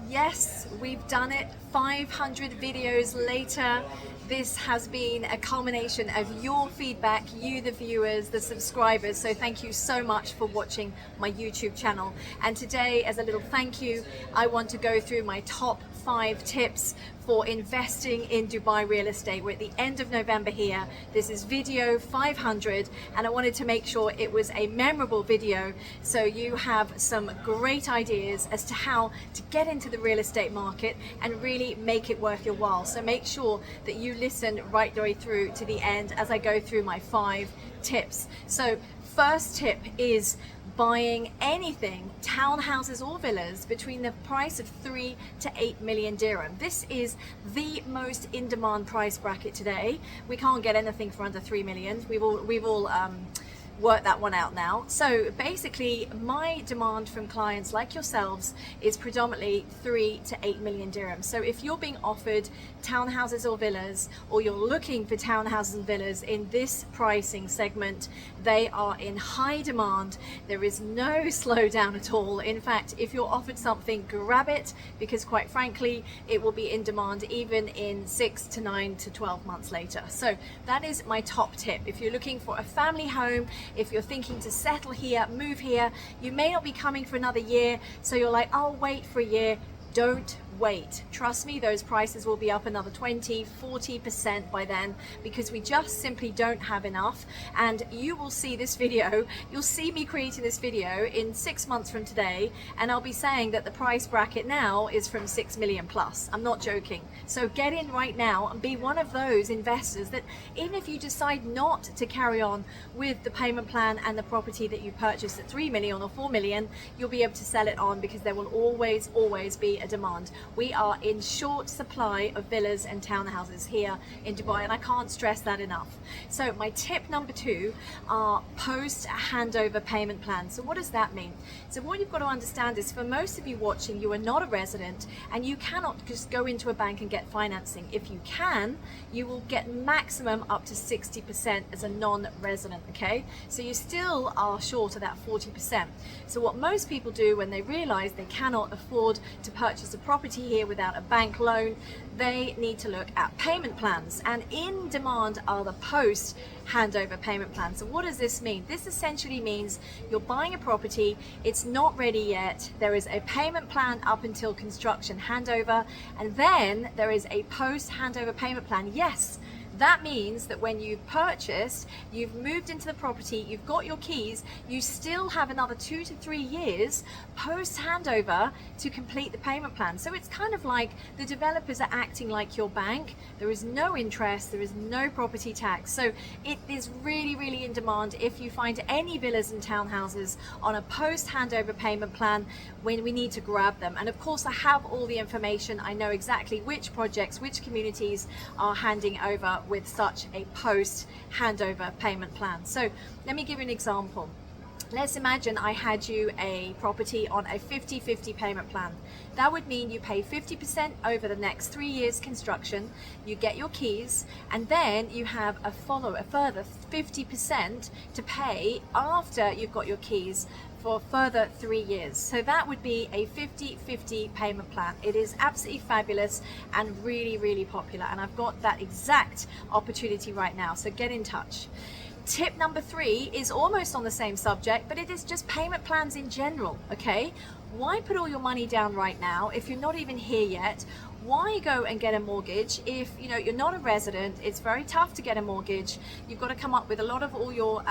Yes, we've done it. 500 videos later. This has been a culmination of your feedback, you the viewers, the subscribers. So thank you so much for watching my YouTube channel. And today, as a little thank you, I want to go through my top 5 tips for investing in Dubai real estate. We're at the end of November here. This is video 500, and I wanted to make sure it was a memorable video so you have some great ideas as to how to get into the real estate market and really make it worth your while. So make sure that you listen right the way through to the end as I go through my 5 tips. So first tip is buying anything, townhouses or villas, between the price of 3 to 8 million dirham. This is the most in-demand price bracket today. We can't get anything for under 3 million. We've all work that one out now. So basically my demand from clients like yourselves is predominantly 3 to 8 million dirhams. So if you're being offered townhouses or villas, or you're looking for townhouses and villas in this pricing segment, they are in high demand. There is no slowdown at all. In fact, if you're offered something, grab it, because quite frankly it will be in demand even in 6 to 9 to 12 months later. So that is my top tip. If you're looking for a family home, if you're thinking to settle here, move here, you may not be coming for another year, so you're like, I'll wait for a year. Don't wait. Trust me, those prices will be up another 20-40% by then, because we just simply don't have enough. And you will see this video, you'll see me creating this video in 6 months from today, and I'll be saying that the price bracket now is from 6 million plus. I'm not joking. So get in right now and be one of those investors that, even if you decide not to carry on with the payment plan and the property that you purchased at 3 million or 4 million, you'll be able to sell it on, because there will always be a demand. We are in short supply of villas and townhouses here in Dubai, and I can't stress that enough. So my tip number 2 are post handover payment plans. So what does that mean? So what you've got to understand is, for most of you watching, you are not a resident and you cannot just go into a bank and get financing. If you can, you will get maximum up to 60% as a non-resident, okay? So you still are short of that 40%. So what most people do when they realize they cannot afford to purchase a property here without a bank loan, they need to look at payment plans, and in demand are the post handover payment plans. So what does this mean? This essentially means you're buying a property, it's not ready yet, there is a payment plan up until construction handover, and then there is a post handover payment plan. Yes, that means that when you've purchased, you've moved into the property, you've got your keys, you still have another 2 to 3 years post handover to complete the payment plan. So it's kind of like the developers are acting like your bank. There is no interest, there is no property tax. So it is really in demand. If you find any villas and townhouses on a post handover payment plan, when we need to grab them. And of course I have all the information. I know exactly which projects, which communities are handing over with such a post handover payment plan. So let me give you an example. Let's imagine I had you a property on a 50-50 payment plan. That would mean you pay 50% over the next 3 years construction, you get your keys, and then you have a further 50% to pay after you've got your keys for a further 3 years. So that would be a 50-50 payment plan. It is absolutely fabulous and really popular, and I've got that exact opportunity right now, so get in touch. Tip number 3 is almost on the same subject, but it is just payment plans in general, okay? Why put all your money down right now if you're not even here yet? Why go and get a mortgage if you're not a resident? It's very tough to get a mortgage. You've got to come up with a lot of all your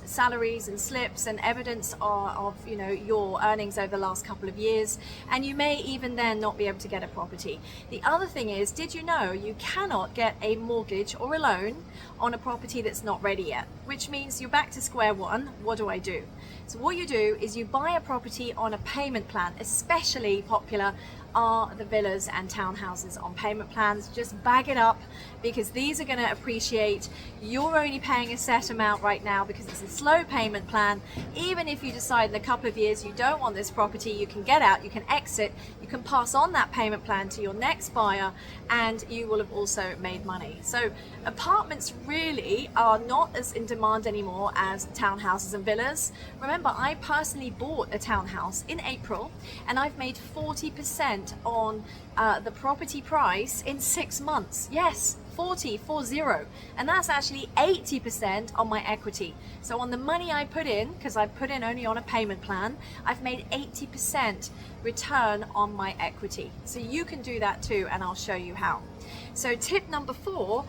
salaries and slips and evidence of your earnings over the last couple of years, and you may even then not be able to get a property. The other thing is, did you know you cannot get a mortgage or a loan on a property that's not ready yet? Which means you're back to square one. What do I do? So what you do is you buy a property on a payment plan. Especially popular are the villas and townhouses on payment plans. Just bag it up, because these are going to appreciate. You're only paying a set amount right now because it's a slow payment plan. Even if you decide in a couple of years you don't want this property, you can get out, you can exit, you can pass on that payment plan to your next buyer, and you will have also made money. So apartments really are not as in demand anymore as townhouses and villas. Remember, I personally bought a townhouse in April and I've made 40% on the property price in 6 months. Yes, 40, and that's actually 80% on my equity. So on the money I put in, because I put in only on a payment plan, I've made 80% return on my equity. So you can do that too, and I'll show you how. So tip number 4,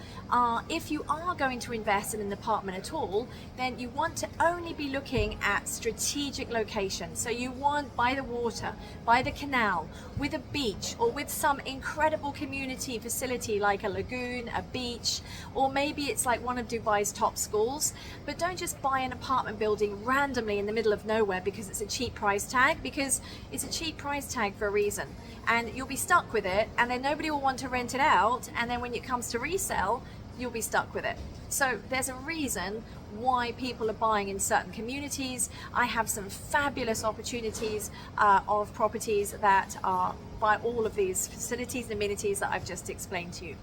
if you are going to invest in an apartment at all, then you want to only be looking at strategic locations. So you want by the water, by the canal, with a beach, or with some incredible community facility like a lagoon, a beach, or maybe it's like one of Dubai's top schools. But don't just buy an apartment building randomly in the middle of nowhere because it's a cheap price tag, because it's a cheap price tag for a reason. And you'll be stuck with it, and then nobody will want to rent it out, and then when it comes to resale, you'll be stuck with it. So there's a reason why people are buying in certain communities. I have some fabulous opportunities of properties that are by all of these facilities and amenities that I've just explained to you.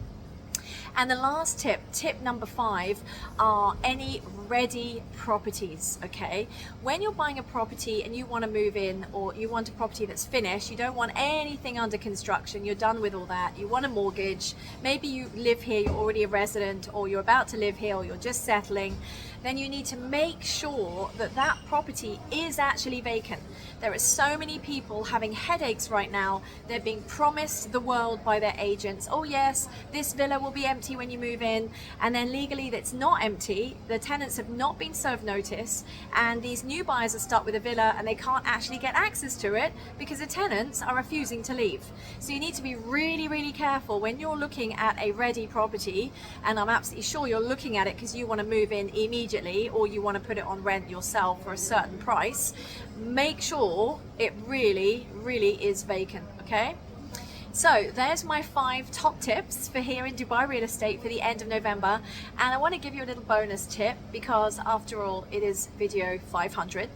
And the last tip number 5, are any ready properties, okay? When you're buying a property and you want to move in, or you want a property that's finished, you don't want anything under construction, you're done with all that, you want a mortgage, maybe you live here, you're already a resident, or you're about to live here, or you're just settling, then you need to make sure that that property is actually vacant. There are so many people having headaches right now. They're being promised the world by their agents. Oh yes, this villa will be empty when you move in, and then legally that's not empty. The tenants have not been served notice, and these new buyers are stuck with a villa and they can't actually get access to it because the tenants are refusing to leave. So you need to be really, really careful when you're looking at a ready property, and I'm absolutely sure you're looking at it because you want to move in immediately, or you want to put it on rent yourself for a certain price. Make sure it really, really is vacant, okay? So there's my 5 top tips for here in Dubai real estate for the end of November, and I want to give you a little bonus tip because after all it is video 500,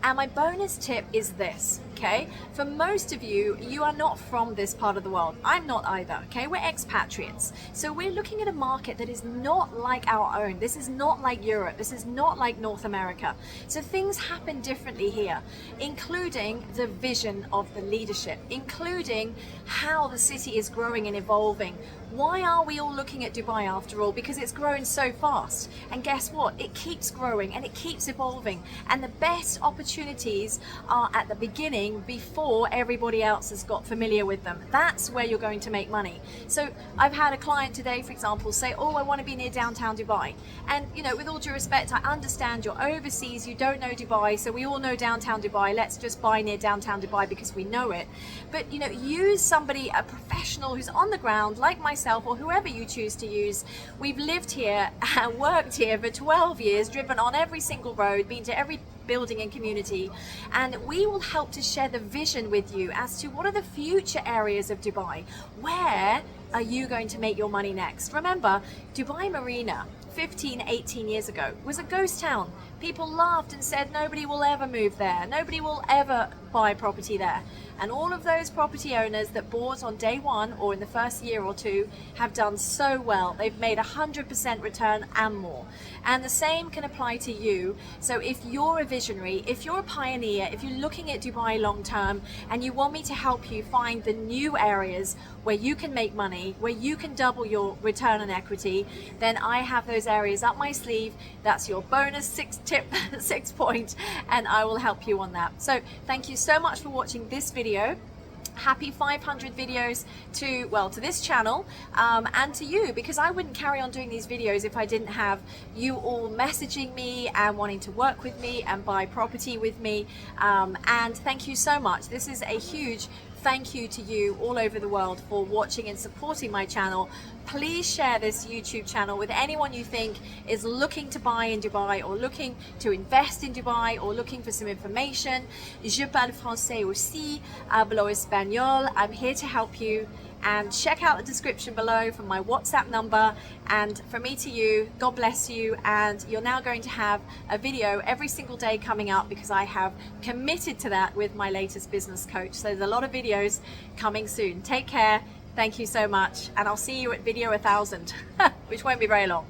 and my bonus tip is this, okay? For most of you, you are not from this part of the world. I'm not either, okay? We're expatriates. So we're looking at a market that is not like our own. This is not like Europe. This is not like North America. So things happen differently here, including the vision of the leadership, including how the city is growing and evolving. Why are we all looking at Dubai after all? Because it's growing so fast. And guess what? It keeps growing and it keeps evolving. And the best opportunities are at the beginning before everybody else has got familiar with them. That's where you're going to make money. So I've had a client today, for example, say, oh, I want to be near downtown Dubai. And you know, with all due respect, I understand you're overseas, you don't know Dubai, so we all know downtown Dubai. Let's just buy near downtown Dubai because we know it. But you know, use somebody, a professional who's on the ground, like myself, or whoever you choose to use. We've lived here and worked here for 12 years, driven on every single road, been to every building and community, and we will help to share the vision with you as to what are the future areas of Dubai. Where are you going to make your money next? Remember, Dubai Marina 15, 18 years ago was a ghost town. People laughed and said nobody will ever move there, nobody will ever buy property there. And all of those property owners that bought on day one or in the first year or two have done so well. They've made 100% return and more. And the same can apply to you. So if you're a visionary, if you're a pioneer, if you're looking at Dubai long term and you want me to help you find the new areas where you can make money, where you can double your return on equity, then I have those areas up my sleeve. That's your bonus 6 point, and I will help you on that. So thank you so much for watching this video. Happy 500 videos to this channel and to you, because I wouldn't carry on doing these videos if I didn't have you all messaging me and wanting to work with me and buy property with me, and thank you so much. This is a huge thank you to you all over the world for watching and supporting my channel. Please share this YouTube channel with anyone you think is looking to buy in Dubai, or looking to invest in Dubai, or looking for some information. Je parle français aussi, hablo español. I'm here to help you, and check out the description below for my WhatsApp number. And from me to you, God bless you, and you're now going to have a video every single day coming up because I have committed to that with my latest business coach. So there's a lot of videos coming soon. Take care, thank you so much, and I'll see you at video 1000 which won't be very long.